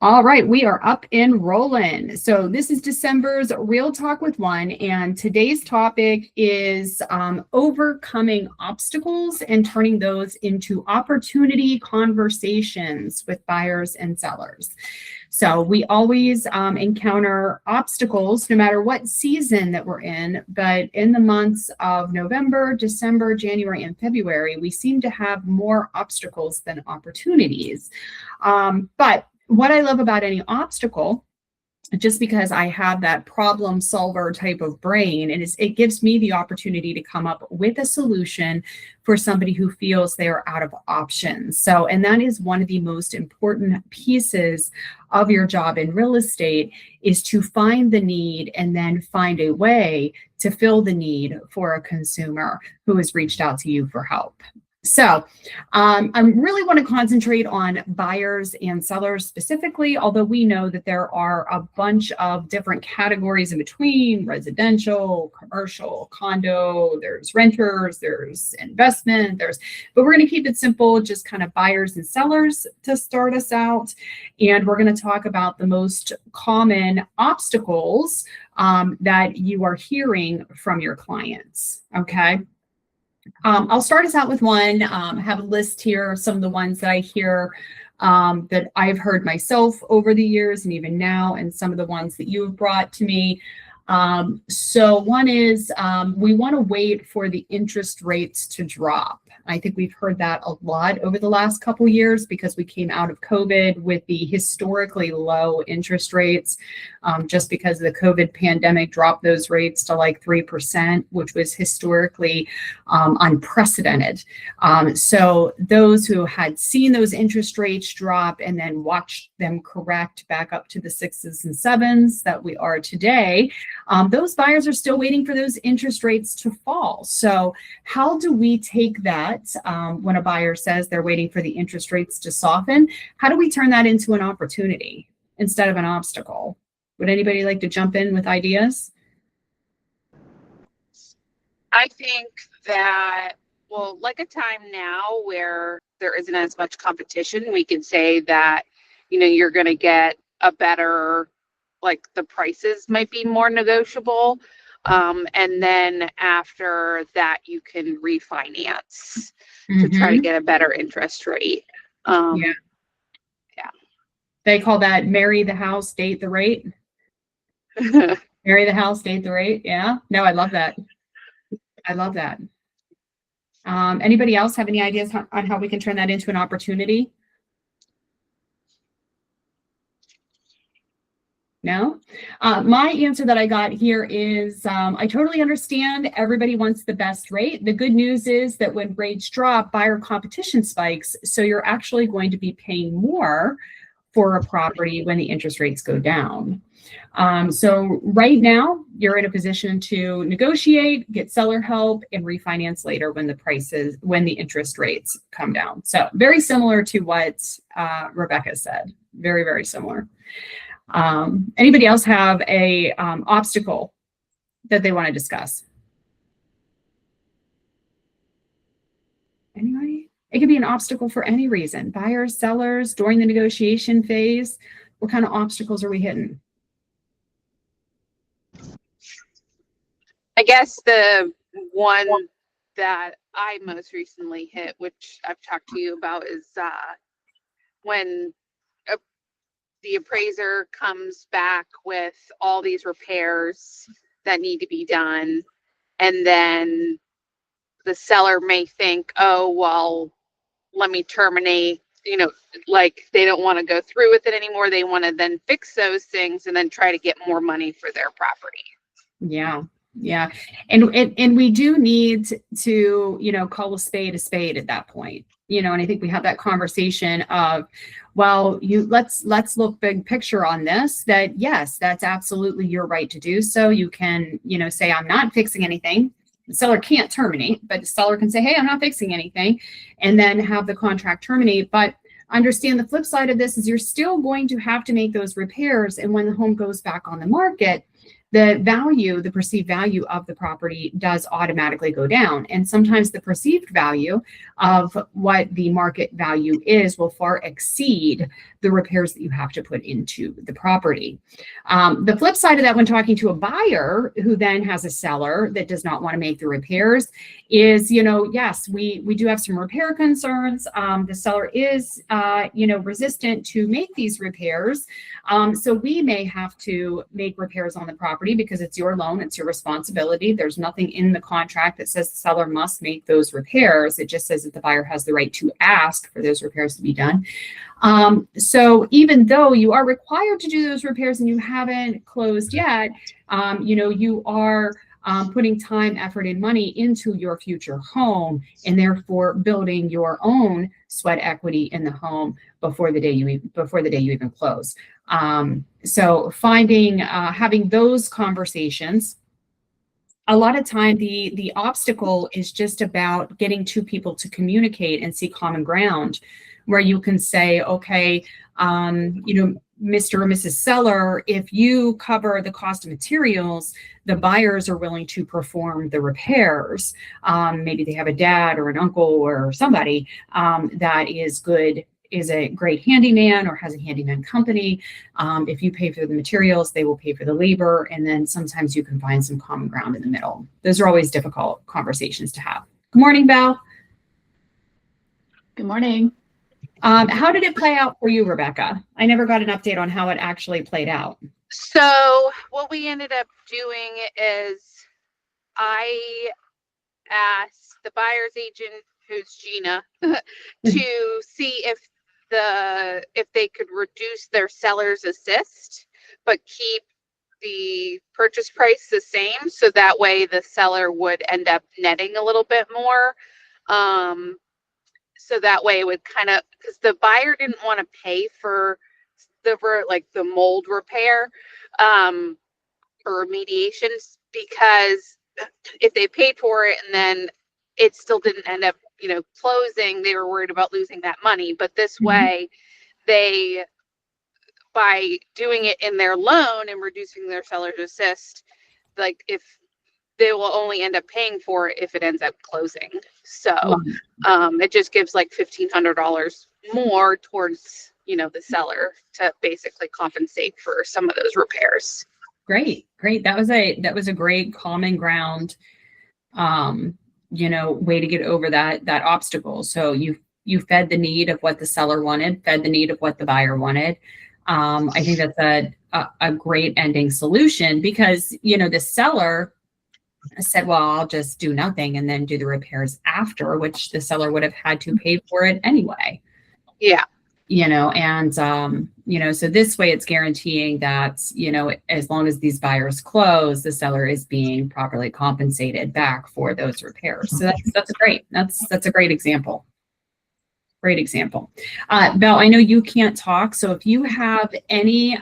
All right, we are up and rolling. So this is December's Real Talk with One, and today's topic is overcoming obstacles and turning those into opportunity conversations with buyers and sellers. So we always encounter obstacles no matter what season that we're in, but in the months of November, December, January, and February, we seem to have more obstacles than opportunities. But what I love about any obstacle, just because I have that problem solver type of brain, and it gives me the opportunity to come up with a solution for somebody who feels they are out of options. So, and that is one of the most important pieces of your job in real estate, is to find the need and then find a way to fill the need for a consumer who has reached out to you for help. So I really want to concentrate on buyers and sellers specifically, although we know that there are a bunch of different categories in between: residential, commercial, condo, there's renters, there's investment, but we're going to keep it simple, just kind of buyers and sellers to start us out. And we're going to talk about the most common obstacles that you are hearing from your clients. Okay. I'll start us out with one. I have a list here of some of the ones that I hear that I've heard myself over the years and even now, and some of the ones that you have brought to me. So one is we want to wait for the interest rates to drop. I think we've heard that a lot over the last couple of years because we came out of COVID with the historically low interest rates, just because the COVID pandemic dropped those rates to like 3%, which was historically unprecedented. So those who had seen those interest rates drop and then watched them correct back up to the 6s and 7s that we are today, those buyers are still waiting for those interest rates to fall. So how do we take that when a buyer says they're waiting for the interest rates to soften? How do we turn that into an opportunity instead of an obstacle? Would anybody like to jump in with ideas? I think that, well, like a time now where there isn't as much competition, we can say that, you're going to get a better, like the prices might be more negotiable. And then after that, you can refinance to try to get a better interest rate. Yeah. They call that marry the house, date the rate. Marry the house, date the rate. Yeah. No, I love that. I love that. Anybody else have any ideas on how we can turn that into an opportunity? No? My answer that I got here is I totally understand everybody wants the best rate. The good news is that when rates drop, buyer competition spikes. So you're actually going to be paying more for a property when the interest rates go down. So right now you're in a position to negotiate, get seller help, and refinance later when the interest rates come down. So very similar to what Rebecca said. Very, very similar. Anybody else have a obstacle that they want to discuss? Anybody? It could be an obstacle for any reason. Buyers, sellers, during the negotiation phase. What kind of obstacles are we hitting? I guess the one that I most recently hit, which I've talked to you about, is when the appraiser comes back with all these repairs that need to be done, and then the seller may think, oh, well, let me terminate, like they don't want to go through with it anymore. They want to then fix those things and then try to get more money for their property. Yeah. Yeah. And we do need to, call a spade at that point, and I think we have that conversation of, well, let's look big picture on this, that yes, that's absolutely your right to do so. You can, say, I'm not fixing anything. The seller can't terminate, but the seller can say, hey, I'm not fixing anything, and then have the contract terminate. But understand the flip side of this is you're still going to have to make those repairs. And when the home goes back on the market, the perceived value of the property does automatically go down. And sometimes the perceived value of what the market value is will far exceed the repairs that you have to put into the property. The flip side of that, when talking to a buyer who then has a seller that does not want to make the repairs, is, yes, we do have some repair concerns. The seller is, resistant to make these repairs. So we may have to make repairs on the property because it's your loan, it's your responsibility. There's nothing in the contract that says the seller must make those repairs. It just says that the buyer has the right to ask for those repairs to be done. So even though you are required to do those repairs and you haven't closed yet, you are putting time, effort, and money into your future home, and therefore building your own sweat equity in the home before the day you even close. So having those conversations. A lot of time, the obstacle is just about getting two people to communicate and see common ground, where you can say, okay, Mr. or Mrs. Seller, if you cover the cost of materials, the buyers are willing to perform the repairs. Maybe they have a dad or an uncle or somebody that is a great handyman or has a handyman company. If you pay for the materials, they will pay for the labor. And then sometimes you can find some common ground in the middle. Those are always difficult conversations to have. Good morning, Belle. Good morning. How did it play out for you, Rebecca? I never got an update on how it actually played out. So what we ended up doing is I asked the buyer's agent, who's Gina, to see if they could reduce their seller's assist, but keep the purchase price the same. So that way the seller would end up netting a little bit more. So that way it would kind of, because the buyer didn't want to pay for the mold repair or remediations, because if they paid for it and then it still didn't end up, closing, they were worried about losing that money. But this way, by doing it in their loan and reducing their seller's assist, if they will only end up paying for it if it ends up closing. So it just gives $1,500 more towards, the seller to basically compensate for some of those repairs. Great. That was a great common ground, way to get over that obstacle. So you fed the need of what the seller wanted, fed the need of what the buyer wanted. I think that's a great ending solution, because, the seller said, well, I'll just do nothing and then do the repairs after, which the seller would have had to pay for it anyway. Yeah. So this way it's guaranteeing that, as long as these buyers close, the seller is being properly compensated back for those repairs. So that's a great example. Great example. Belle, I know you can't talk, so if you have any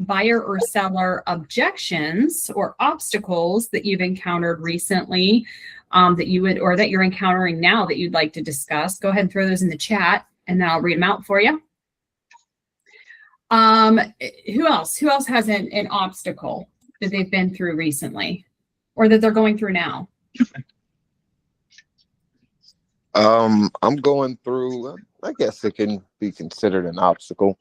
buyer or seller objections or obstacles that you've encountered recently that you're encountering now that you'd like to discuss, go ahead and throw those in the chat, and then I'll read them out for you. Who else has an obstacle that they've been through recently or that they're going through now? I'm going through, I guess it can be considered an obstacle.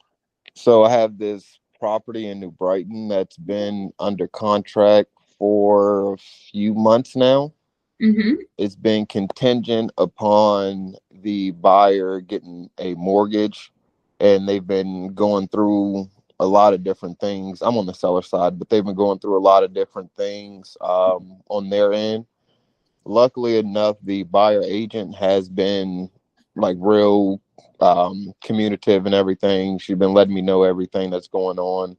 So I have this property in New Brighton that's been under contract for a few months now. Mm-hmm. It's been contingent upon the buyer getting a mortgage, and they've been going through a lot of different things. I'm on the seller side, but they've been going through a lot of different things on their end. Luckily enough, the buyer agent has been real communicative and everything. She's been letting me know everything that's going on.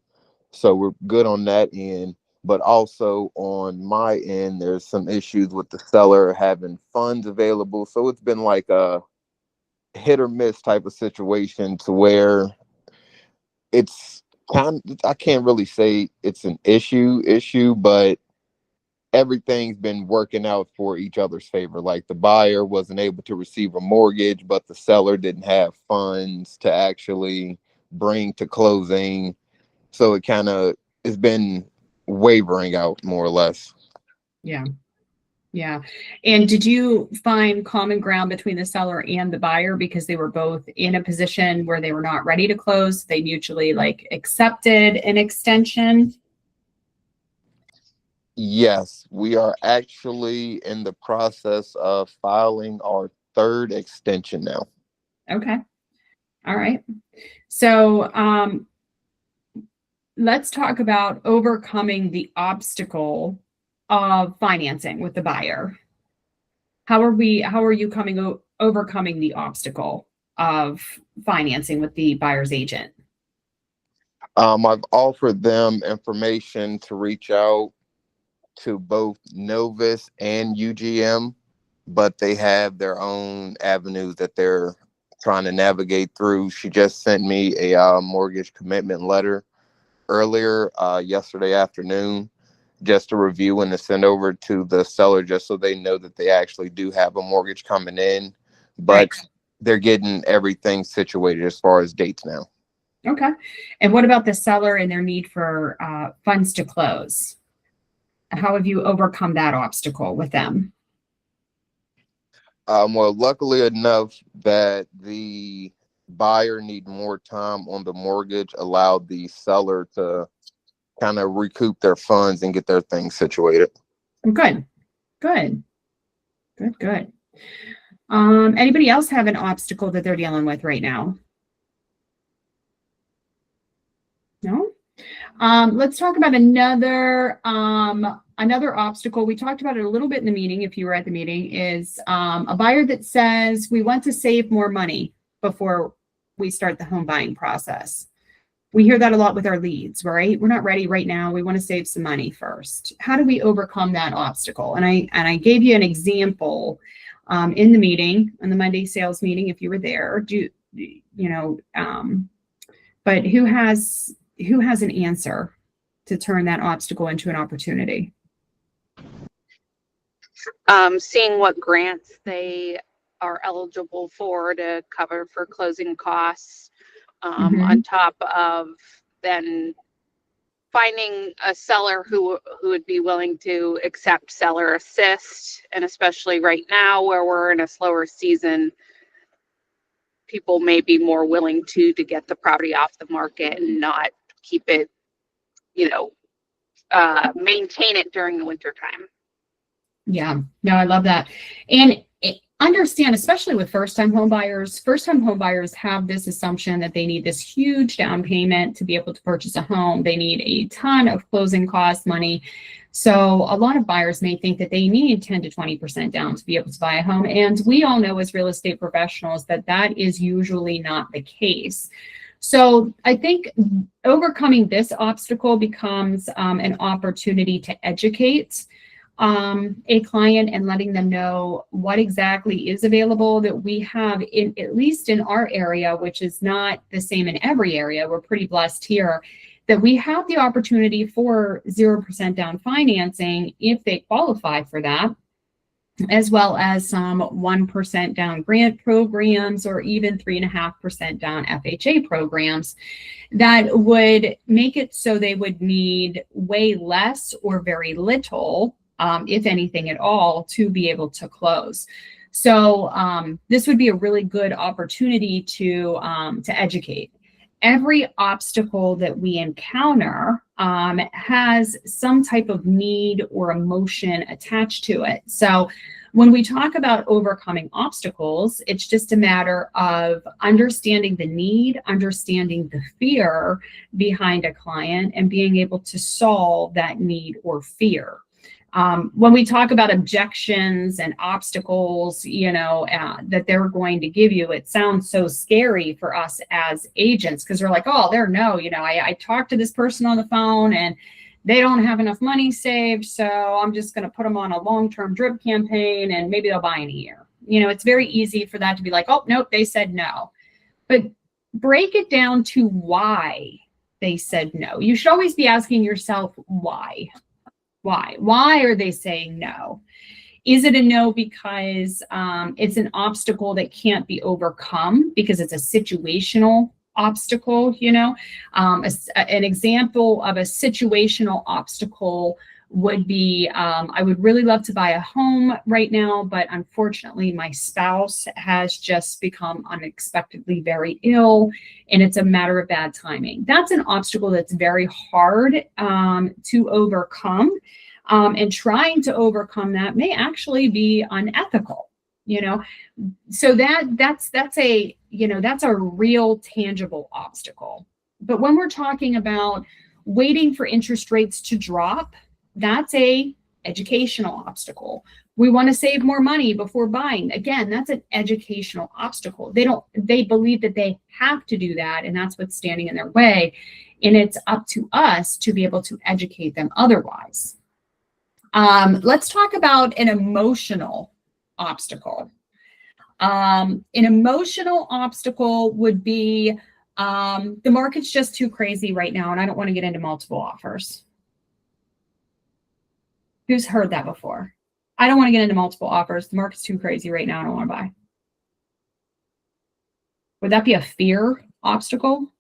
So we're good on that end. But also on my end, there's some issues with the seller having funds available. So it's been like a hit or miss type of situation, to where it's I can't really say it's an issue, but everything's been working out for each other's favor. Like, the buyer wasn't able to receive a mortgage, but the seller didn't have funds to actually bring to closing. So it's been wavering out more or less. Yeah. Yeah. And did you find common ground between the seller and the buyer because they were both in a position where they were not ready to close? They mutually like accepted an extension? Yes, we are actually in the process of filing our third extension now. Okay. All right. So let's talk about overcoming the obstacle of financing with the buyer. How are you overcoming the obstacle of financing with the buyer's agent? I've offered them information to reach out to both Novus and UGM, but they have their own avenues that they're trying to navigate through. She just sent me a mortgage commitment letter earlier yesterday afternoon, just to review and to send over to the seller, just so they know that they actually do have a mortgage coming in, but Right. they're getting everything situated as far as dates now. Okay. And what about the seller and their need for funds to close? How have you overcome that obstacle with them? Well, luckily enough that the buyer need more time on the mortgage allowed the seller to kind of recoup their funds and get their things situated. Good. Good. Good. Good. Anybody else have an obstacle that they're dealing with right now? No? Let's talk about another obstacle. We talked about it a little bit in the meeting, if you were at the meeting, is a buyer that says we want to save more money before we start the home buying process. We hear that a lot with our leads, right? We're not ready right now. We want to save some money first. How do we overcome that obstacle? And I gave you an example in the meeting, on the Monday sales meeting, if you were there. But who has an answer to turn that obstacle into an opportunity? Seeing what grants they are eligible for to cover for closing costs, on top of then finding a seller who would be willing to accept seller assist. And especially right now where we're in a slower season, people may be more willing to get the property off the market and not keep it, maintain it during the winter time. Yeah, no, I love that. And understand, especially with first-time home buyers have this assumption that they need this huge down payment to be able to purchase a home. They need a ton of closing cost money. So a lot of buyers may think that they need 10 to 20% down to be able to buy a home. And we all know as real estate professionals that that is usually not the case. So I think overcoming this obstacle becomes an opportunity to educate a client and letting them know what exactly is available that we have in, at least in our area, which is not the same in every area. We're pretty blessed here that we have the opportunity for 0% down financing if they qualify for that, as well as some 1% down grant programs or even 3.5% down FHA programs that would make it so they would need way less or very little, if anything at all, to be able to close. So this would be a really good opportunity to educate. Every obstacle that we encounter has some type of need or emotion attached to it. So when we talk about overcoming obstacles, it's just a matter of understanding the need, understanding the fear behind a client, and being able to solve that need or fear. When we talk about objections and obstacles, that they're going to give you, it sounds so scary for us as agents because we're like, oh, I talked to this person on the phone and they don't have enough money saved. So I'm just going to put them on a long-term drip campaign and maybe they'll buy in a year. It's very easy for that to be like, oh, nope, they said no. But break it down to why they said no. You should always be asking yourself why. Why are they saying no? Is it a no because it's an obstacle that can't be overcome because it's a situational obstacle, an example of a situational obstacle would be, I would really love to buy a home right now, but unfortunately my spouse has just become unexpectedly very ill and it's a matter of bad timing. That's an obstacle that's very hard to overcome. And trying to overcome that may actually be unethical, so that's a real tangible obstacle. But when we're talking about waiting for interest rates to drop, that's a educational obstacle. We want to save more money before buying. Again, that's an educational obstacle. They believe that they have to do that, and that's what's standing in their way. And it's up to us to be able to educate them otherwise. Let's talk about an emotional obstacle. An emotional obstacle would be the market's just too crazy right now, and I don't want to get into multiple offers. Who's heard that before? I don't want to get into multiple offers. The market's too crazy right now. I don't want to buy. Would that be a fear obstacle?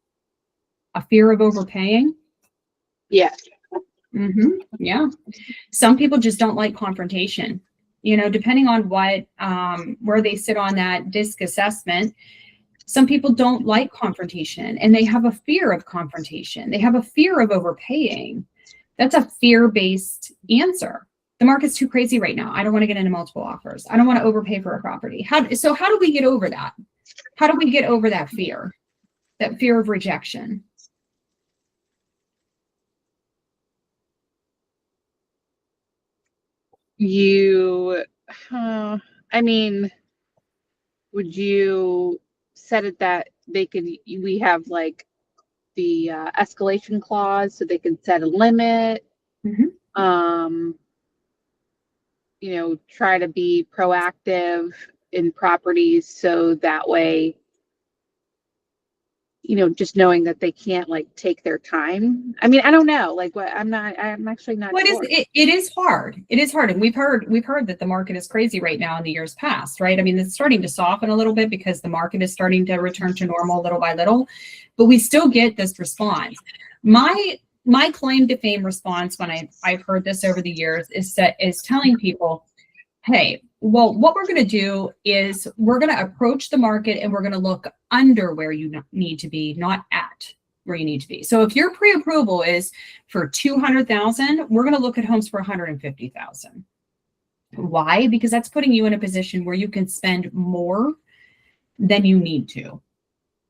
A fear of overpaying? Yeah. Yeah. Some people just don't like confrontation. Depending on what, where they sit on that DISC assessment, some people don't like confrontation and they have a fear of confrontation. They have a fear of overpaying. That's a fear-based answer. The market's too crazy right now. I don't want to get into multiple offers. I don't want to overpay for a property. How do we get over that? How do we get over that fear of rejection? Would you set it that we have like the escalation clause so they can set a limit? Try to be proactive in properties so that way, just knowing that they can't take their time. I don't know. I'm actually not sure. It is hard. It is hard. And we've heard that the market is crazy right now in the years past, right? It's starting to soften a little bit because the market is starting to return to normal little by little, but we still get this response. My claim to fame response when I've heard this over the years is telling people, hey, well, what we're going to do is we're going to approach the market and we're going to look under where you need to be, not at where you need to be. So if your pre-approval is for $200,000, we're going to look at homes for $150,000. Why? Because that's putting you in a position where you can spend more than you need to.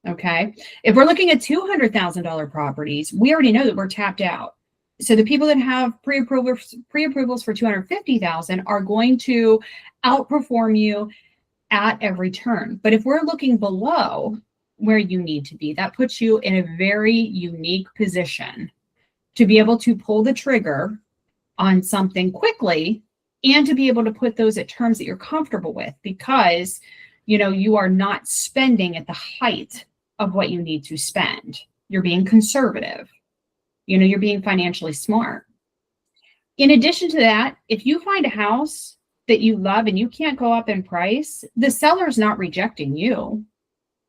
Okay. If we're looking at $200,000 properties, we already know that we're tapped out. So the people that have pre-approvals for $250,000 are going to outperform you at every turn. But if we're looking below where you need to be, that puts you in a very unique position to be able to pull the trigger on something quickly and to be able to put those at terms that you're comfortable with, because you are not spending at the height of what you need to spend. You're being conservative. You're being financially smart. In addition to that, if you find a house that you love and you can't go up in price, the seller's not rejecting you.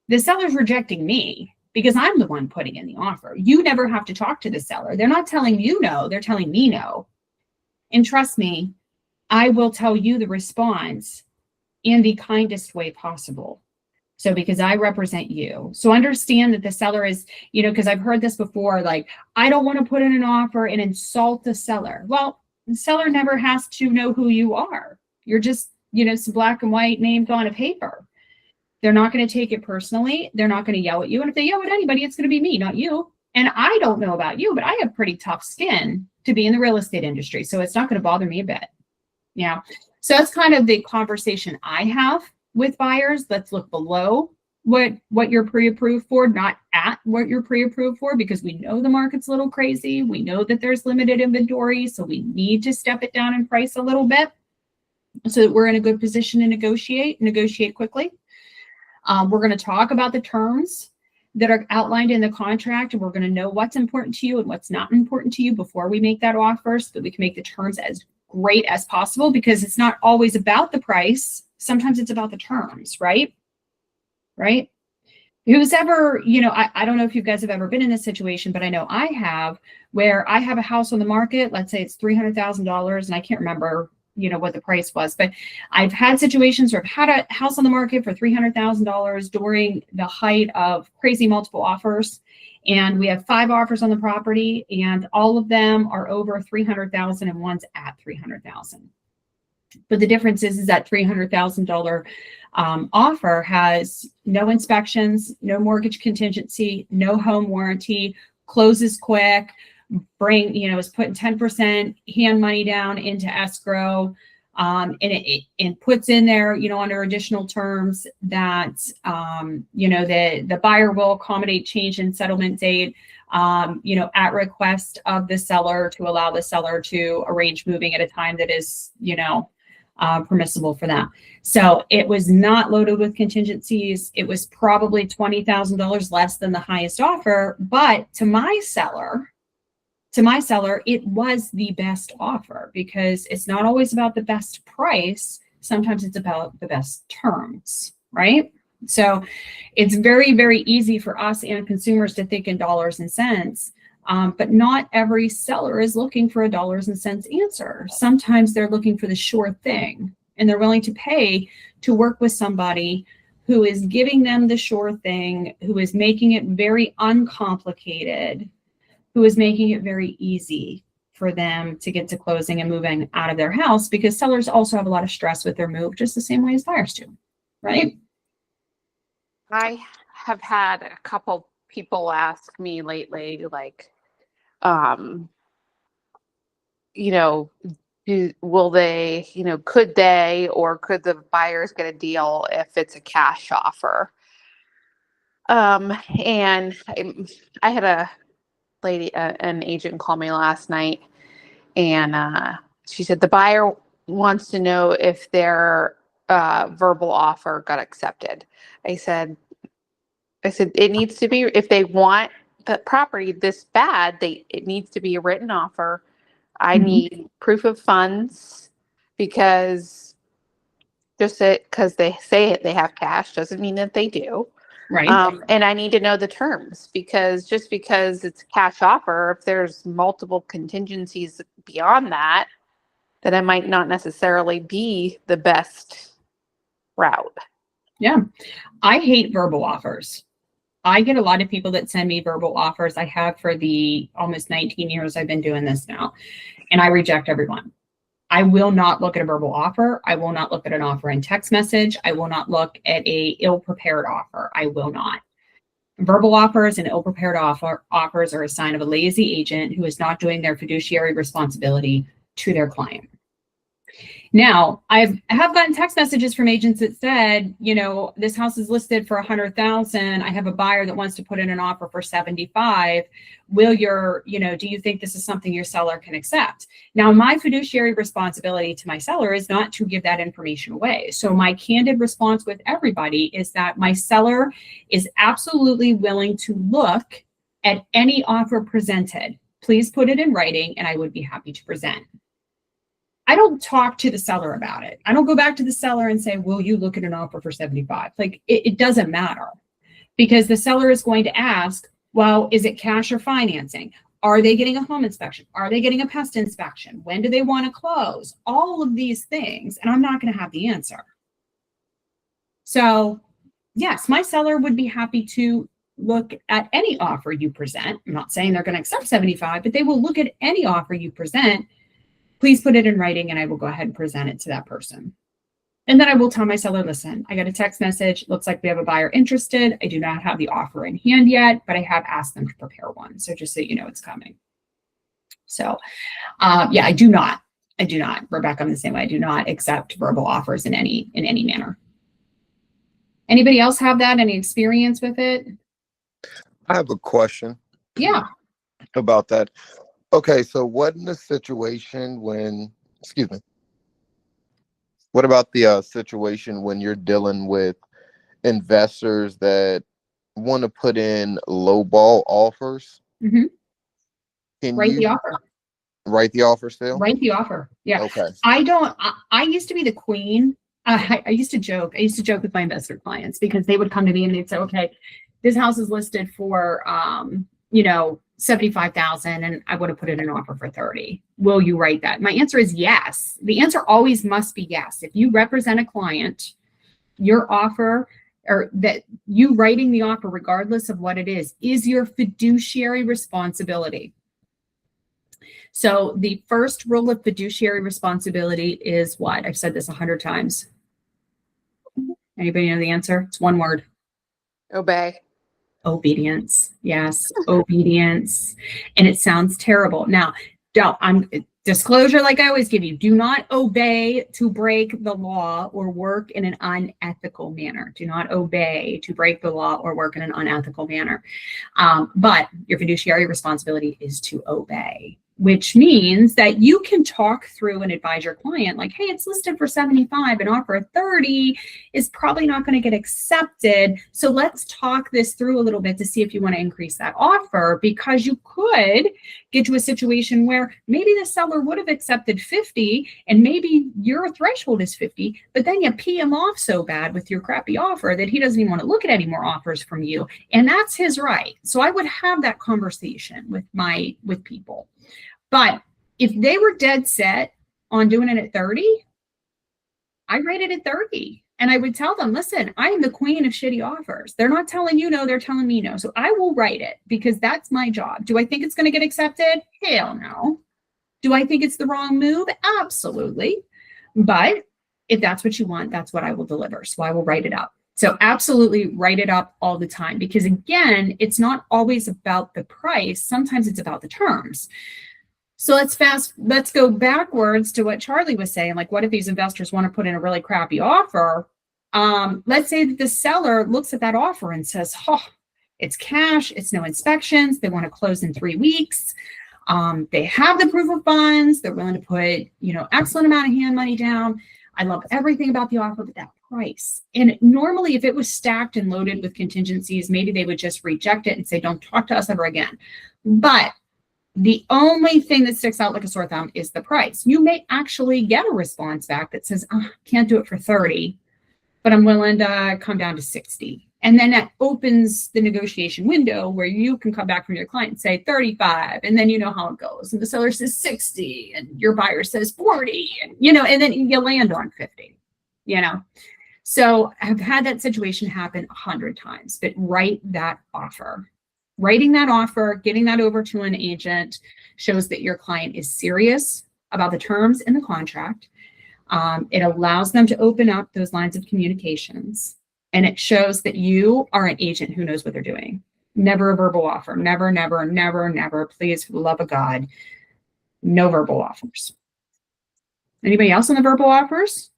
The seller's rejecting me because I'm the one putting in the offer. You never have to talk to the seller. They're not telling you no, they're telling me no. And trust me, I will tell you the response in the kindest way possible. So because I represent you. So understand that the seller is, because I've heard this before, I don't want to put in an offer and insult the seller. Well, the seller never has to know who you are. You're just, some black and white names on a paper. They're not going to take it personally. They're not going to yell at you. And if they yell at anybody, it's going to be me, not you. And I don't know about you, but I have pretty tough skin to be in the real estate industry. So it's not going to bother me a bit. Yeah. So that's kind of the conversation I have with buyers. Let's look below what you're pre-approved for, not at what you're pre-approved for, because we know the market's a little crazy. We know that there's limited inventory, so we need to step it down in price a little bit so that we're in a good position to negotiate quickly. We're going to talk about the terms that are outlined in the contract, and we're going to know what's important to you and what's not important to you before we make that offer so that we can make the terms as great as possible, because it's not always about the price. Sometimes it's about the terms, right? who's ever, I don't know if you guys have ever been in this situation, but I know I have, where I have a house on the market. Let's say it's $300,000, and I can't remember, what the price was, but I've had situations where I've had a house on the market for $300,000 during the height of crazy multiple offers. And we have 5 offers on the property, and all of them are over 300,000 and one's at 300,000. But the difference is that $300,000 offer has no inspections, no mortgage contingency, no home warranty, closes quick, is putting 10% hand money down into escrow, and it puts in there, under additional terms that, the buyer will accommodate change in settlement date, at request of the seller, to allow the seller to arrange moving at a time that is, permissible for that. So it was not loaded with contingencies. It was probably $20,000 less than the highest offer, but to my seller, it was the best offer, because it's not always about the best price. Sometimes it's about the best terms, right? So it's very, very easy for us and consumers to think in dollars and cents. But not every seller is looking for a dollars and cents answer. Sometimes they're looking for the sure thing, and they're willing to pay to work with somebody who is giving them the sure thing, who is making it very uncomplicated, who is making it very easy for them to get to closing and moving out of their house, because sellers also have a lot of stress with their move, just the same way as buyers do, right? I have had a couple people ask me lately, like, will they, could they, or could the buyers get a deal if it's a cash offer? And I had a lady, an agent, call me last night, and she said the buyer wants to know if their verbal offer got accepted. I said it needs to be, if they want the property this bad, it needs to be a written offer. I need proof of funds, because just because they say they have cash doesn't mean that they do. Right. And I need to know the terms, because just because it's a cash offer, if there's multiple contingencies beyond that, then it might not necessarily be the best route. Yeah. I hate verbal offers. I get a lot of people that send me verbal offers. I have for the almost 19 years I've been doing this now, and I reject everyone. I will not look at a verbal offer. I will not look at an offer in text message. I will not look at a ill-prepared offer. I will not. Verbal offers and ill-prepared offers are a sign of a lazy agent who is not doing their fiduciary responsibility to their client. Now, I have gotten text messages from agents that said, this house is listed for 100,000. I have a buyer that wants to put in an offer for 75. Do you think this is something your seller can accept? Now, my fiduciary responsibility to my seller is not to give that information away. So my candid response with everybody is that my seller is absolutely willing to look at any offer presented. Please put it in writing, and I would be happy to present. I don't talk to the seller about it. I don't go back to the seller and say, will you look at an offer for 75? Like, it doesn't matter, because the seller is going to ask, well, is it cash or financing? Are they getting a home inspection? Are they getting a pest inspection? When do they want to close? All of these things, and I'm not going to have the answer. So yes, my seller would be happy to look at any offer you present. I'm not saying they're going to accept 75, but they will look at any offer you present. Please put it in writing, and I will go ahead and present it to that person. And then I will tell my seller, listen, I got a text message. Looks like we have a buyer interested. I do not have the offer in hand yet, but I have asked them to prepare one. So just so you know, it's coming. So yeah, I do not, Rebecca, I'm the same way. I do not accept verbal offers in any manner. Anybody else have that? Any experience with it? I have a question. Yeah. About that. Okay, so what in the situation when, what about the situation when you're dealing with investors that want to put in lowball offers? Mm-hmm. Can Write you the offer. Write the offer still? Write the offer. Yeah. Okay. I used to be the queen. I used to joke with my investor clients, because they would come to me and they'd say, okay, this house is listed for, you know, 75,000 and I would have put it in an offer for 30. Will you write that? My answer is yes. The answer always must be yes. If you represent a client, your offer, or that you writing the offer, regardless of what it is your fiduciary responsibility. So the first rule of fiduciary responsibility is what? I've said this 100 times. Anybody know the answer? It's one word. Obey. Obedience. Yes, obedience. And it sounds terrible. Now, disclosure, like I always give you, do not obey to break the law or work in an unethical manner. Do not obey to break the law or work in an unethical manner. But your fiduciary responsibility is to obey, which means that you can talk through and advise your client like, hey, it's listed for 75 and offer of 30 is probably not going to get accepted. So let's talk this through a little bit to see if you want to increase that offer, because you could get to a situation where maybe the seller would have accepted 50 and maybe your threshold is 50, but then you pee him off so bad with your crappy offer that he doesn't even want to look at any more offers from you. And that's his right. So I would have that conversation with people. But if they were dead set on doing it at 30, I rate it at 30. And I would tell them, listen, I am the queen of shitty offers. They're not telling you no, they're telling me no. So I will write it because that's my job. Do I think it's going to get accepted? Hell no. Do I think it's the wrong move? Absolutely. But if that's what you want, that's what I will deliver. So I will write it up. So absolutely write it up all the time, because again, it's not always about the price. Sometimes it's about the terms. So let's go backwards to what Charlie was saying. Like, what if these investors want to put in a really crappy offer? Let's say that the seller looks at that offer and says, oh, it's cash, it's no inspections, they want to close in 3 weeks. They have the proof of funds, they're willing to put, excellent amount of hand money down. I love everything about the offer, but that price. And normally if it was stacked and loaded with contingencies, maybe they would just reject it and say, don't talk to us ever again. But the only thing that sticks out like a sore thumb is the price. You may actually get a response back that says, can't do it for 30, but I'm willing to come down to 60. And then that opens the negotiation window where you can come back from your client and say 35, and then you know how it goes. And the seller says 60 and your buyer says 40, and and then you land on 50, So I've had that situation happen 100 times, but write that offer. Writing that offer, getting that over to an agent shows that your client is serious about the terms in the contract. It allows them to open up those lines of communications, and it shows that you are an agent who knows what they're doing. Never a verbal offer. Never, never, never, never. Please, for the love of God, no verbal offers. Anybody else on the verbal offers?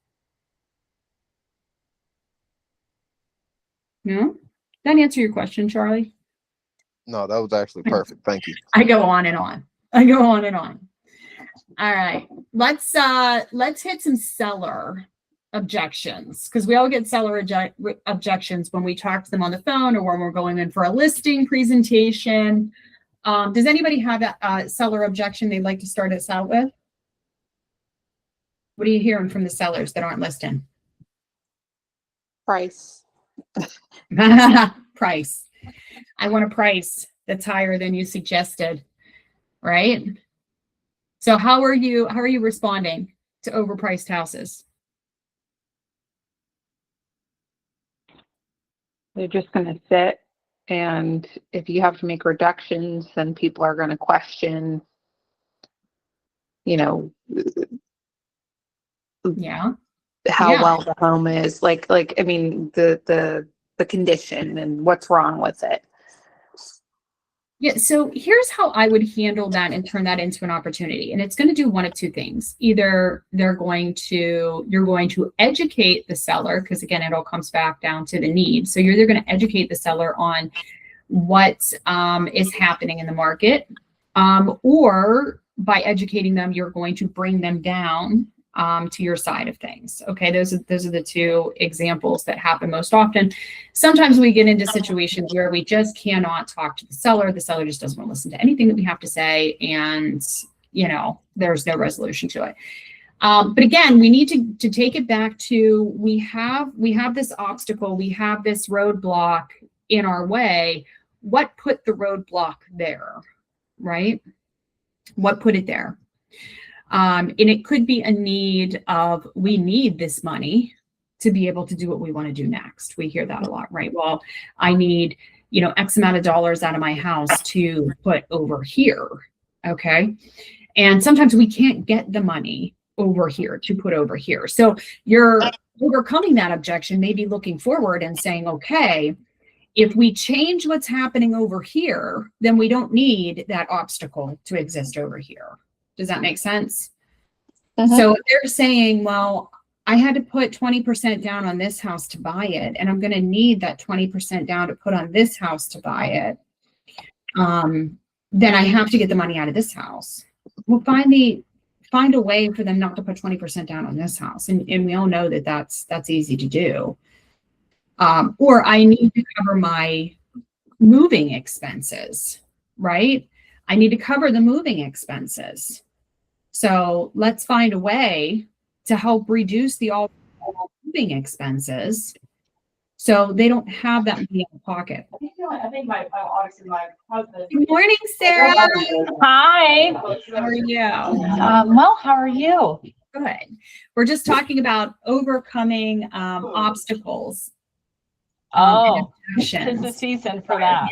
No? Did that answer your question, Charlie? No, that was actually perfect. Thank you. I go on and on. All right. Let's hit some seller objections, because we all get seller objections when we talk to them on the phone or when we're going in for a listing presentation. Does anybody have a seller objection they'd like to start us out with? What are you hearing from the sellers that aren't listing? Price. Price. I want a price that's higher than you suggested, right? So how are you responding to overpriced houses? They're just going to sit, and if you have to make reductions, then people are going to question, Yeah. how Yeah. well the home is, like I mean, the condition and what's wrong with it. Yeah, so here's how I would handle that and turn that into an opportunity. And it's going to do one of two things. Either you're going to educate the seller, because again, it all comes back down to the need. So you're either going to educate the seller on what is happening in the market, or by educating them, you're going to bring them down to your side of things. Okay, those are the two examples that happen most often. Sometimes we get into situations where we just cannot talk to the seller. The seller just doesn't want to listen to anything that we have to say, and there's no resolution to it. But again, we need to take it back to we have this obstacle, we have this roadblock. in our way, what put the roadblock there, right? What put it there? And it could be a need of, we need this money to be able to do what we want to do next. We hear that a lot, right? Well, I need, X amount of dollars out of my house to put over here. Okay. And sometimes we can't get the money over here to put over here. So you're overcoming that objection, maybe looking forward and saying, okay, if we change what's happening over here, then we don't need that obstacle to exist over here. Does that make sense? So if they're saying, well, I had to put 20% down on this house to buy it, and I'm going to need that 20% down to put on this house to buy it, then I have to get the money out of this house. We'll find a way for them not to put 20% down on this house. And we all know that that's easy to do. Or I need to cover my moving expenses, right? I need to cover the moving expenses. So let's find a way to help reduce the all moving expenses so they don't have that money in the pocket. I think obviously my husband. Good morning, Sarah. Hi. How are you? Well, how are you? Good. We're just talking about overcoming obstacles. Oh, and tis the objections. season for that.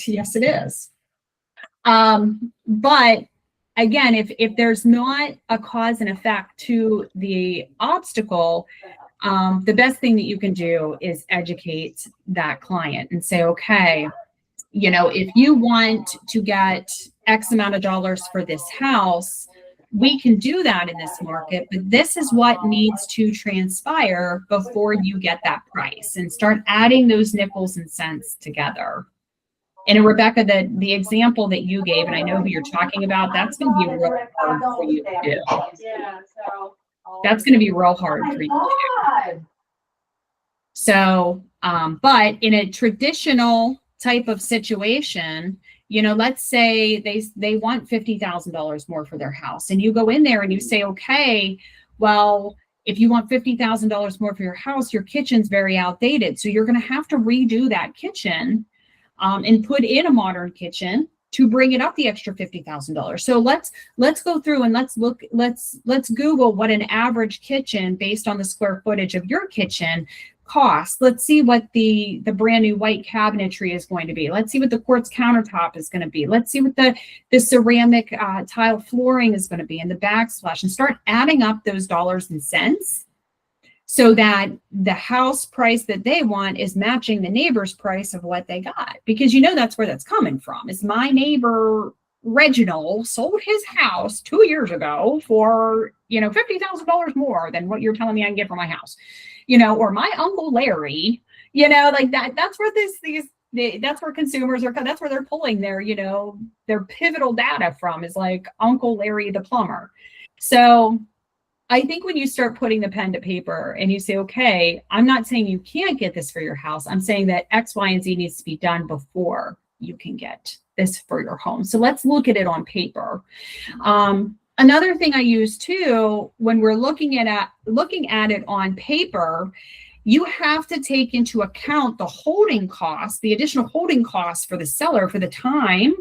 Yes, it is. But again, if there's not a cause and effect to the obstacle, the best thing that you can do is educate that client and say, okay, if you want to get X amount of dollars for this house, we can do that in this market, but this is what needs to transpire before you get that price, and start adding those nickels and cents together. And Rebecca, the example that you gave, and I know who you're talking about, that's going to be real hard for you to do. That's going to be real hard for you to do. So, but in a traditional type of situation, let's say they want $50,000 more for their house, and you go in there and you say, okay, well, if you want $50,000 more for your house, your kitchen's very outdated. So you're going to have to redo that kitchen and put in a modern kitchen to bring it up the extra $50,000. So let's go through and let's Google what an average kitchen based on the square footage of your kitchen costs. Let's see what the brand new white cabinetry is going to be. Let's see what the quartz countertop is going to be. Let's see what the ceramic tile flooring is going to be, and the backsplash, and start adding up those dollars and cents so that the house price that they want is matching the neighbor's price of what they got. Because that's where that's coming from. Is my neighbor Reginald sold his house 2 years ago for, $50,000 more than what you're telling me I can get for my house, or my Uncle Larry, like that. That's where that's where consumers are. That's where they're pulling their pivotal data from, is like Uncle Larry the plumber. So I think when you start putting the pen to paper and you say, okay, I'm not saying you can't get this for your house. I'm saying that X, Y, and Z needs to be done before you can get this for your home. So let's look at it on paper. Another thing I use too, when we're looking at it on paper, you have to take into account the holding costs, the additional holding costs for the seller for the time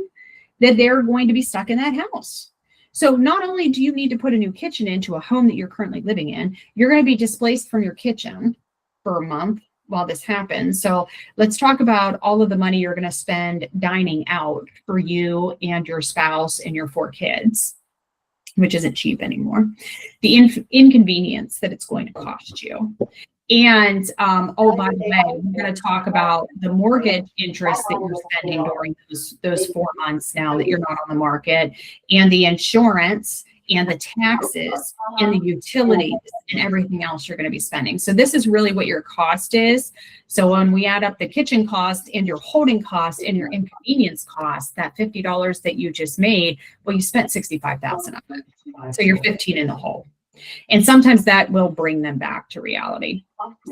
that they're going to be stuck in that house. So not only do you need to put a new kitchen into a home that you're currently living in, you're going to be displaced from your kitchen for a month while this happens. So let's talk about all of the money you're going to spend dining out for you and your spouse and your 4 kids, which isn't cheap anymore. The inconvenience that it's going to cost you. And, oh, by the way, we're going to talk about the mortgage interest that you're spending during those 4 months now that you're not on the market, and the insurance and the taxes and the utilities and everything else you're going to be spending. So this is really what your cost is. So when we add up the kitchen cost and your holding cost and your inconvenience cost, that $50 that you just made, well, you spent $65,000 of it. So you're 15 in the hole. And sometimes that will bring them back to reality.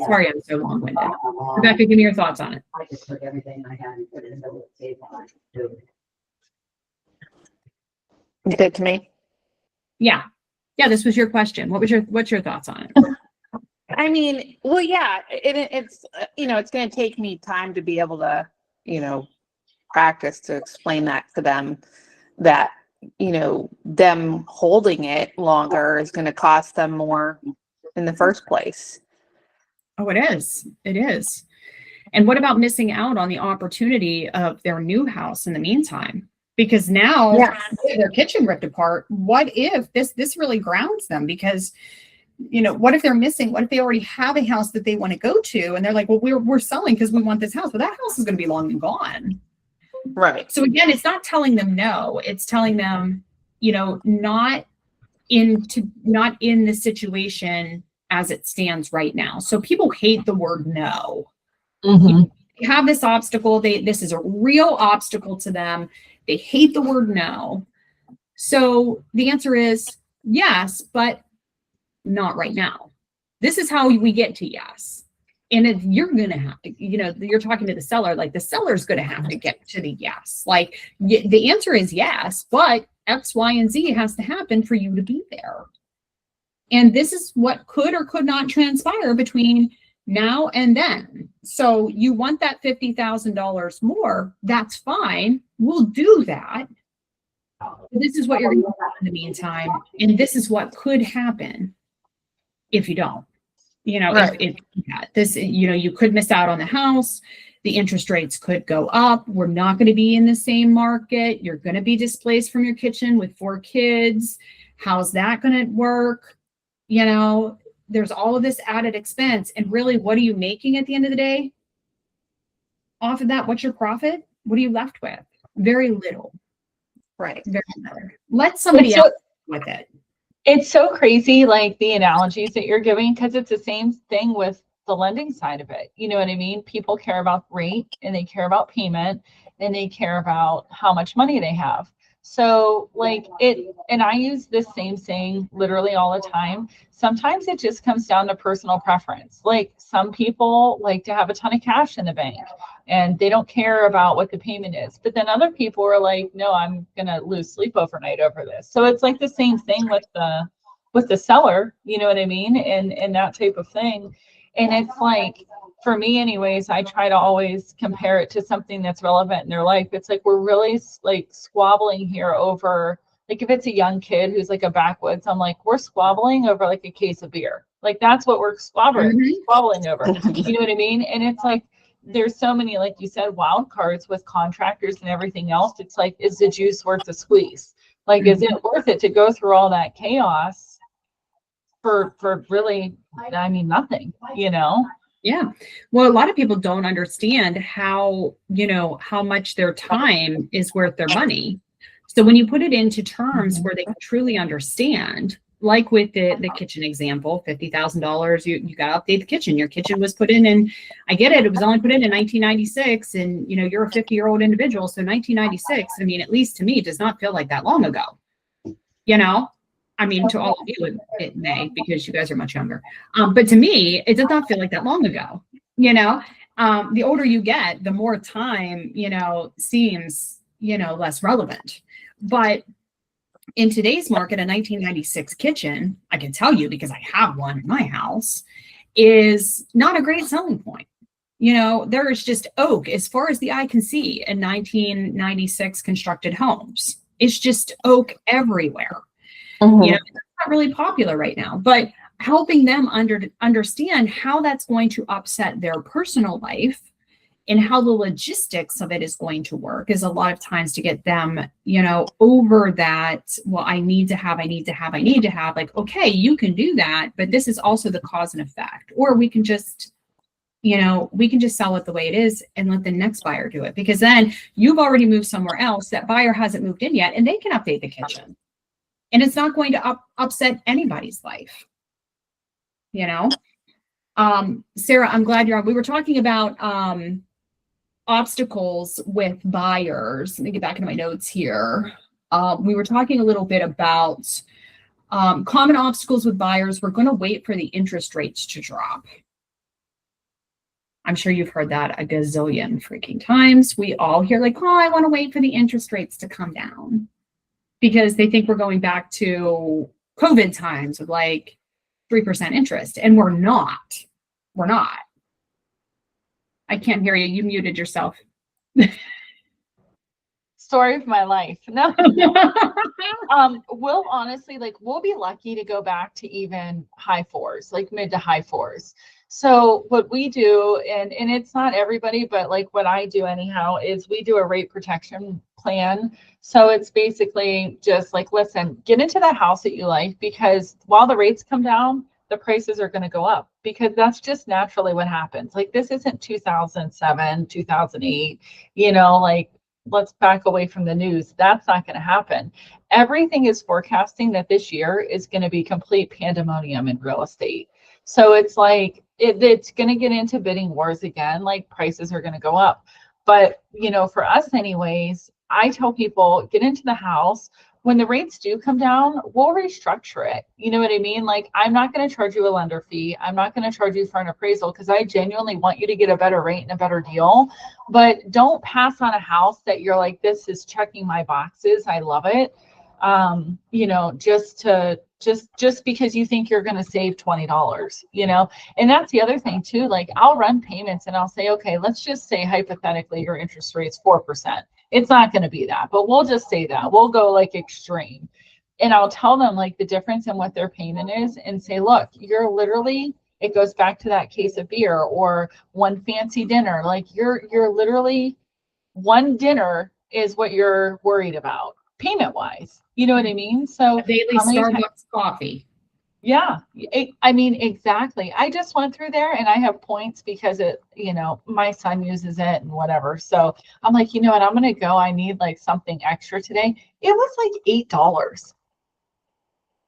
Sorry, I'm so long-winded. Rebecca, give me your thoughts on it. I just took everything I had and put it in the table. Good to me. Yeah. This was your question. What's your thoughts on it? I mean, well, yeah, it's it's going to take me time to be able to practice to explain that to them, that, them holding it longer is going to cost them more in the first place. Oh, it is. It is. And what about missing out on the opportunity of their new house in the meantime? Because now their kitchen ripped apart. What if this really grounds them? Because, what if they're missing? What if they already have a house that they want to go to? And they're like, well, we're selling because we want this house. Well, that house is going to be long and gone. Right. So again, it's not telling them no. It's telling them, not in the situation as it stands right now. So people hate the word no. Mhm. They have this obstacle. This is a real obstacle to them. They hate the word no. So the answer is yes, but not right now. This is how we get to yes. And if you're going to have to, you're talking to the seller, like the seller's going to have to get to the yes. Like the answer is yes, but X, Y, and Z has to happen for you to be there. And this is what could or could not transpire between now and then. So you want that $50,000 more, that's fine. We'll do that. This is what you're going to do in the meantime. And this is what could happen if you don't. Right. You could miss out on the house. The interest rates could go up. We're not going to be in the same market. You're going to be displaced from your kitchen with 4 kids. How's that going to work? There's all of this added expense. And really, what are you making at the end of the day? Off of that, what's your profit? What are you left with? Very little. Right. Very little. Let somebody else with it. It's so crazy, like the analogies that you're giving, because it's the same thing with the lending side of it. You know what I mean? People care about rate, and they care about payment, and they care about how much money they have. So and I use this same saying literally all the time. Sometimes it just comes down to personal preference. Like some people like to have a ton of cash in the bank and they don't care about what the payment is. But then other people are like, no, I'm going to lose sleep overnight over this. So it's like the same thing with the seller, you know what I mean? And that type of thing. And it's like, for me anyways, I try to always compare it to something that's relevant in their life. It's like, we're really like squabbling here over, like if it's a young kid who's like a backwoods, I'm like, we're squabbling over like a case of beer. Like that's what we're squabbling over. You know what I mean? And it's like, there's so many, like you said, wild cards with contractors and everything else. It's like, is the juice worth the squeeze? Like, is it worth it to go through all that chaos for really, I mean, nothing, Yeah. Well, a lot of people don't understand how much their time is worth their money. So when you put it into terms where they can truly understand, like with the kitchen example, $50,000, you got to update the kitchen. Your kitchen was put in, and I get it. It was only put in 1996, and you're a 50-year-old individual. So 1996, I mean, at least to me, does not feel like that long ago. I mean, to all of you, it may, because you guys are much younger. But to me, it does not feel like that long ago. The older you get, the more time, seems, less relevant. But in today's market, a 1996 kitchen, I can tell you because I have one in my house, is not a great selling point. There is just oak as far as the eye can see in 1996 constructed homes. It's just oak everywhere. It's not really popular right now, but helping them understand how that's going to upset their personal life and how the logistics of it is going to work is a lot of times to get them, over that. Well, I need to have, like, okay, you can do that, but this is also the cause and effect. Or we can just, sell it the way it is and let the next buyer do it, because then you've already moved somewhere else. That buyer hasn't moved in yet, and they can update the kitchen. And it's not going to upset anybody's life, Sarah, I'm glad you're on. We were talking about obstacles with buyers. Let me get back into my notes here. We were talking a little bit about common obstacles with buyers. We're going to wait for the interest rates to drop. I'm sure you've heard that a gazillion freaking times. We all hear like, oh, I want to wait for the interest rates to come down, because they think we're going back to COVID times with like 3% interest. And we're not. I can't hear you. You muted yourself. Story of my life. No. We'll honestly, like, we'll be lucky to go back to even high fours, like mid to high fours. So what we do, and it's not everybody, but like what I do anyhow, is we do a rate protection plan. So it's basically just like, listen, get into that house that you like, because while the rates come down, the prices are going to go up, because that's just naturally what happens. Like, this isn't 2007, 2008, like, let's back away from the news. That's not going to happen. Everything is forecasting that this year is going to be complete pandemonium in real estate. So it's like, it's going to get into bidding wars again. Like, prices are going to go up. But, for us anyways, I tell people, get into the house. When the rates do come down, we'll restructure it. You know what I mean? Like, I'm not going to charge you a lender fee. I'm not going to charge you for an appraisal, because I genuinely want you to get a better rate and a better deal. But don't pass on a house that you're like, this is checking my boxes, I love it. Just because you think you're going to save $20, and that's the other thing too. Like, I'll run payments and I'll say, okay, let's just say hypothetically your interest rate's 4%. It's not going to be that, but we'll just say that. We'll go like extreme. And I'll tell them like the difference in what their payment is, and say, look, you're literally, it goes back to that case of beer or one fancy dinner. Like, you're literally, one dinner is what you're worried about payment wise. You know what I mean? So A daily Starbucks coffee. yeah, I mean, exactly. I just went through there and I have points because my son uses it and whatever. So I'm like, you know what, I'm going to go. I need like something extra today. It was like $8.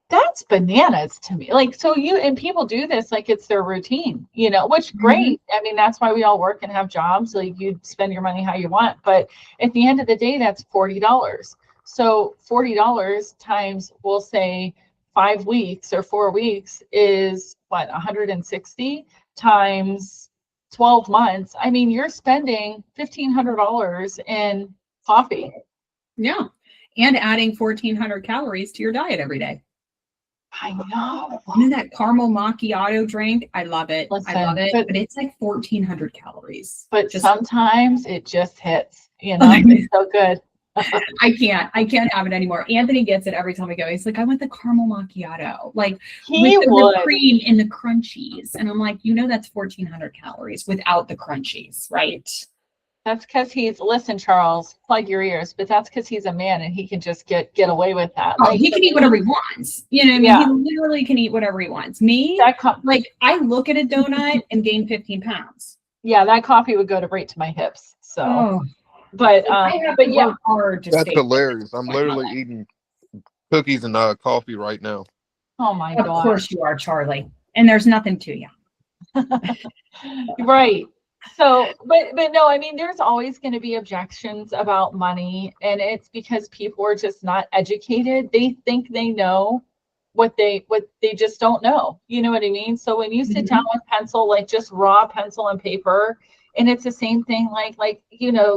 That's bananas to me. Like, so and people do this, like it's their routine, which great. I mean, that's why we all work and have jobs. Like, you spend your money how you want, but at the end of the day, that's $40. So $40 times, we'll say 5 weeks or 4 weeks is what, 160 times 12 months. I mean, you're spending $1,500 in coffee. Yeah. And adding 1,400 calories to your diet every day. I know. Isn't that caramel macchiato drink? I love it. Listen, I love it. But it's like 1,400 calories. But Just, sometimes it just hits, it's so good. I can't have it anymore. Anthony gets it every time we go. He's like, I want the caramel macchiato, like He with the would. whipped cream and the crunchies. And I'm like, that's 1,400 calories without the crunchies, right? That's because listen, Charles, plug your ears, but that's because he's a man and he can just get away with that. Oh, he can eat whatever he wants. You know what I mean? Yeah. He literally can eat whatever he wants. Me, like, I look at a donut and gain 15 pounds. Yeah, that coffee would go right to my hips. So, Oh. but yeah, hard to That's stay hilarious. fit. I'm literally eating cookies and coffee right now. oh my Of God. course you are, Charlie. And there's nothing to you. Right. So, but no, I mean, there's always going to be objections about money, and it's because people are just not educated. They think they know what they just don't know. You know what I mean? So when you sit down with pencil, like just raw pencil and paper, and it's the same thing, like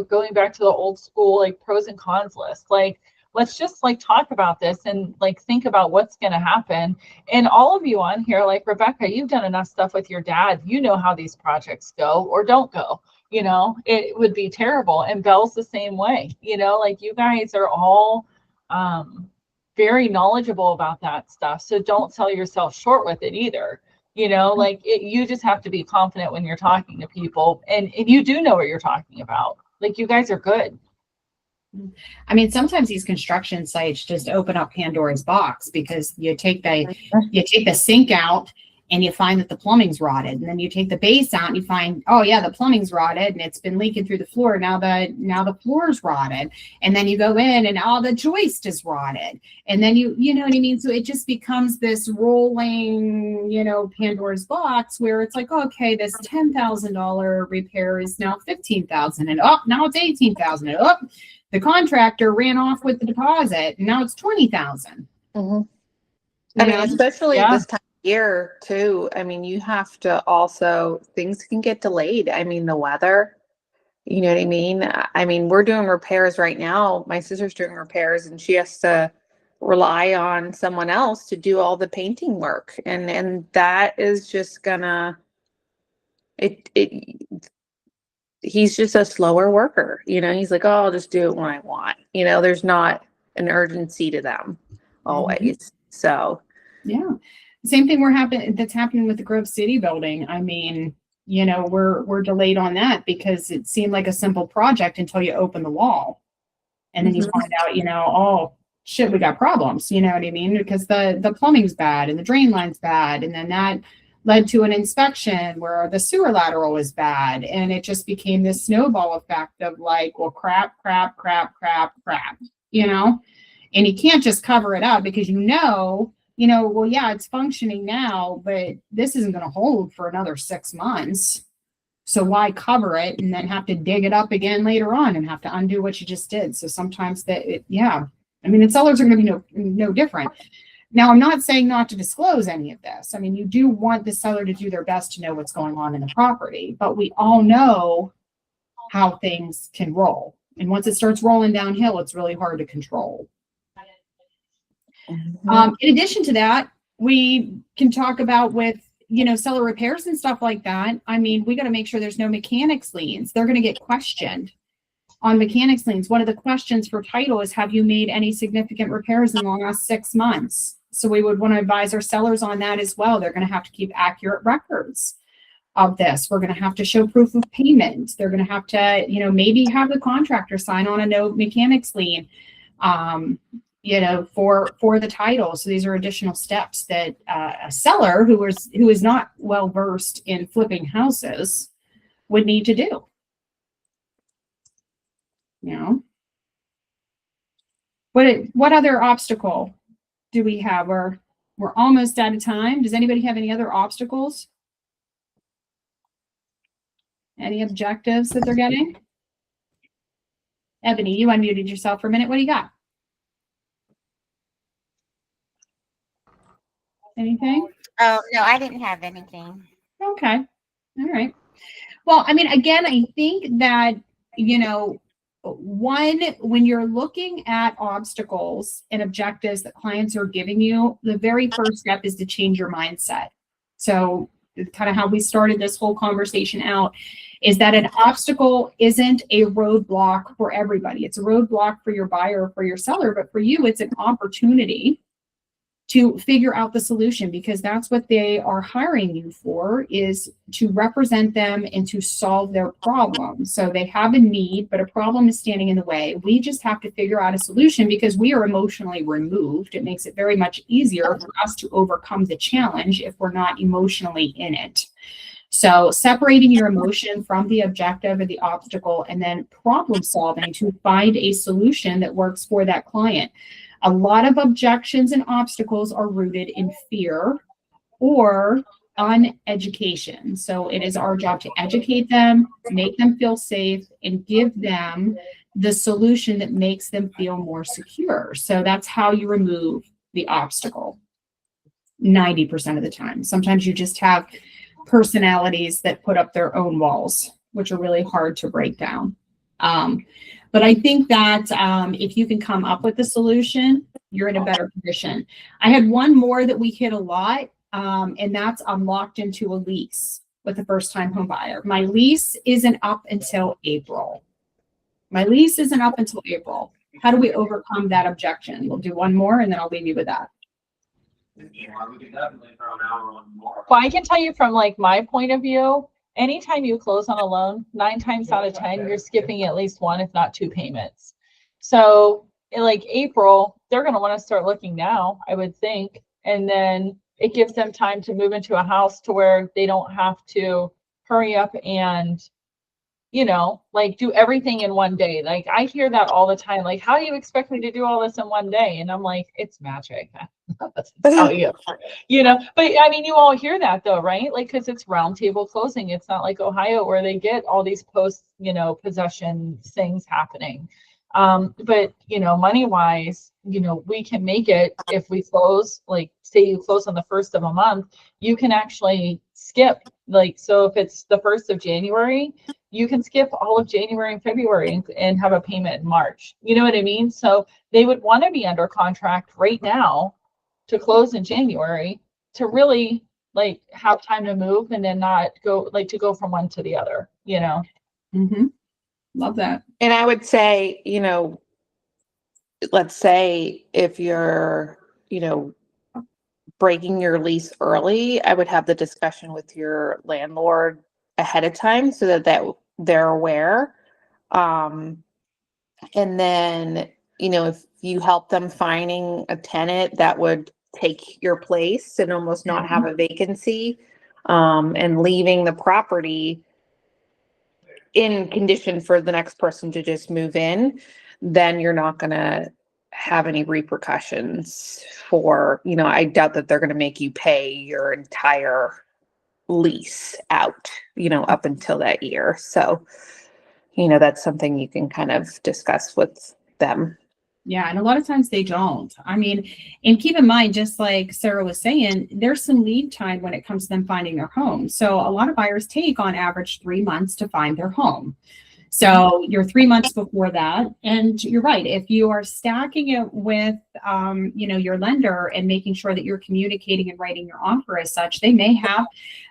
going back to the old school, like pros and cons list, like, let's just like talk about this and like think about what's going to happen. And all of you on here, like Rebecca, you've done enough stuff with your dad. You know how these projects go or don't go. It would be terrible. And Belle's the same way. Like, you guys are all very knowledgeable about that stuff. So don't sell yourself short with it either. You just have to be confident when you're talking to people, and you do know what you're talking about. Like, you guys are good. I mean, sometimes these construction sites just open up Pandora's box, because you take the sink out and you find that the plumbing's rotted, and then you take the base out and you find, oh yeah, the plumbing's rotted and it's been leaking through the floor. Now the floor's rotted, and then you go in and the joist is rotted, and then you know what I mean. So it just becomes this rolling, Pandora's box, where it's like, okay, this $10,000 repair is now $15,000, and now it's $18,000, and the contractor ran off with the deposit, and now it's $20,000. I mean, especially at this time of year too. I mean, you have to also, things can get delayed. I mean, the weather, you know what I mean? I mean, we're doing repairs right now. My sister's doing repairs, and she has to rely on someone else to do all the painting work. And that is just gonna, it he's just a slower worker. He's like, oh, I'll just do it when I want. There's not an urgency to them always. So yeah, same thing that's happening with the Grove City building. I mean, we're delayed on that because it seemed like a simple project until you open the wall, and then you find out, oh shit, we got problems. You know what I mean? Because the plumbing's bad and the drain line's bad, and then that led to an inspection where the sewer lateral was bad, and it just became this snowball effect of like, well, crap, and you can't just cover it up because well, yeah, it's functioning now, but this isn't going to hold for another 6 months. So why cover it and then have to dig it up again later on and have to undo what you just did? So sometimes the sellers are going to be no different. Now, I'm not saying not to disclose any of this. I mean, you do want the seller to do their best to know what's going on in the property, but we all know how things can roll. And once it starts rolling downhill, it's really hard to control. In addition to that, we can talk about with, seller repairs and stuff like that. I mean, we got to make sure there's no mechanics liens. They're going to get questioned on mechanics liens. One of the questions for title is, have you made any significant repairs in the last 6 months? So we would want to advise our sellers on that as well. They're going to have to keep accurate records of this. We're going to have to show proof of payment. They're going to have to, maybe have the contractor sign on a no mechanics lien, for the title. So these are additional steps that a seller who is not well versed in flipping houses would need to do. What other obstacle do we have? We're almost out of time. Does anybody have any other obstacles? Any objectives that they're getting? Ebony, you unmuted yourself for a minute. What do you got? Anything? Oh, no, I didn't have anything. Okay. All right. Well, I mean, again, I think that, when you're looking at obstacles and objectives that clients are giving you, the very first step is to change your mindset. So kind of how we started this whole conversation out is that an obstacle isn't a roadblock for everybody. It's a roadblock for your buyer or for your seller, but for you, it's an opportunity to figure out the solution, because that's what they are hiring you for, is to represent them and to solve their problem. So they have a need, but a problem is standing in the way. We just have to figure out a solution because we are emotionally removed. It makes it very much easier for us to overcome the challenge if we're not emotionally in it. So separating your emotion from the objective or the obstacle, and then problem solving to find a solution that works for that client. A lot of objections and obstacles are rooted in fear or uneducation. So it is our job to educate them, make them feel safe, and give them the solution that makes them feel more secure. So that's how you remove the obstacle 90% of the time. Sometimes you just have personalities that put up their own walls, which are really hard to break down. But I think that if you can come up with a solution, you're in a better position. I had one more that we hit a lot, and that's I'm locked into a lease with a first-time home buyer. My lease isn't up until April. How do we overcome that objection? We'll do one more, and then I'll leave you with that. Well, I can tell you from like my point of view, anytime you close on a loan, 9 times out of 10, you're skipping at least 1, if not 2 payments. So in like April, they're going to want to start looking now, I would think. And then it gives them time to move into a house to where they don't have to hurry up and, like do everything in one day. Like I hear that all the time. Like, how do you expect me to do all this in one day? And I'm like, it's magic. That's how but I mean, you all hear that though, right? Like, cause it's roundtable closing. It's not like Ohio where they get all these post, possession things happening. But money wise, we can make it if we close, like say you close on the 1st of a month, you can actually skip, like, so if it's the 1st of January, you can skip all of January and February and have a payment in March. You know what I mean? So they would want to be under contract right now to close in January to really like have time to move and then not go like to go from one to the other, Mm-hmm. Love that. And I would say, let's say if you're, breaking your lease early, I would have the discussion with your landlord ahead of time so that they're aware. And then, if you help them finding a tenant that would take your place and almost not have a vacancy, and leaving the property in condition for the next person to just move in, then you're not going to have any repercussions for, I doubt that they're going to make you pay your entire lease out, up until that year. So, that's something you can kind of discuss with them. Yeah, and a lot of times they don't. I mean, and keep in mind, just like Sarah was saying, there's some lead time when it comes to them finding their home. So a lot of buyers take on average 3 months to find their home. So you're 3 months before that. And you're right. If you are stacking it with, your lender and making sure that you're communicating and writing your offer as such, they may have,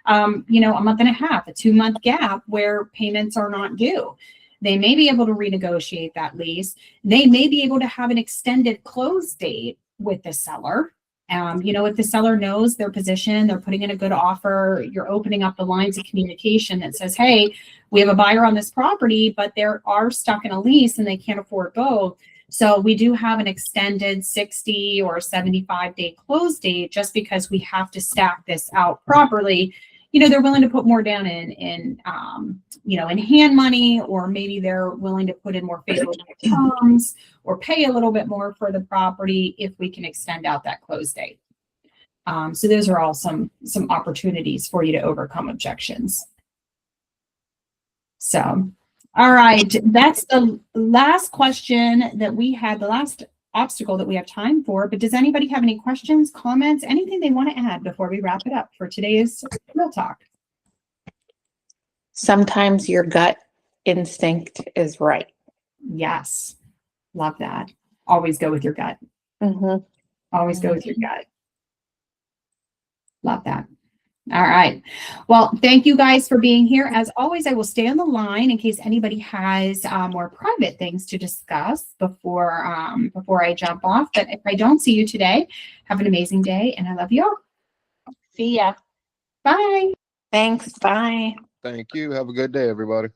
a month and a half, a 2-month gap where payments are not due. They may be able to renegotiate that lease. They may be able to have an extended close date with the seller. If the seller knows their position, they're putting in a good offer, you're opening up the lines of communication that says, hey, we have a buyer on this property, but they are stuck in a lease and they can't afford both. So we do have an extended 60 or 75-day close date just because we have to stack this out properly. They're willing to put more down in hand money, or maybe they're willing to put in more favorable terms or pay a little bit more for the property if we can extend out that close date. So those are all some opportunities for you to overcome objections. So, all right, that's the last question that we had, the last obstacle that we have time for. But does anybody have any questions, comments, anything they want to add before we wrap it up for today's Real Talk? Sometimes your gut instinct is right. Yes. Love that. Always go with your gut. Mm-hmm. Always go with your gut. Love that. All right. Well, thank you guys for being here. As always, I will stay on the line in case anybody has more private things to discuss before I jump off. But if I don't see you today, have an amazing day, and I love you all. See ya. Bye. Thanks. Bye. Thank you. Have a good day, everybody.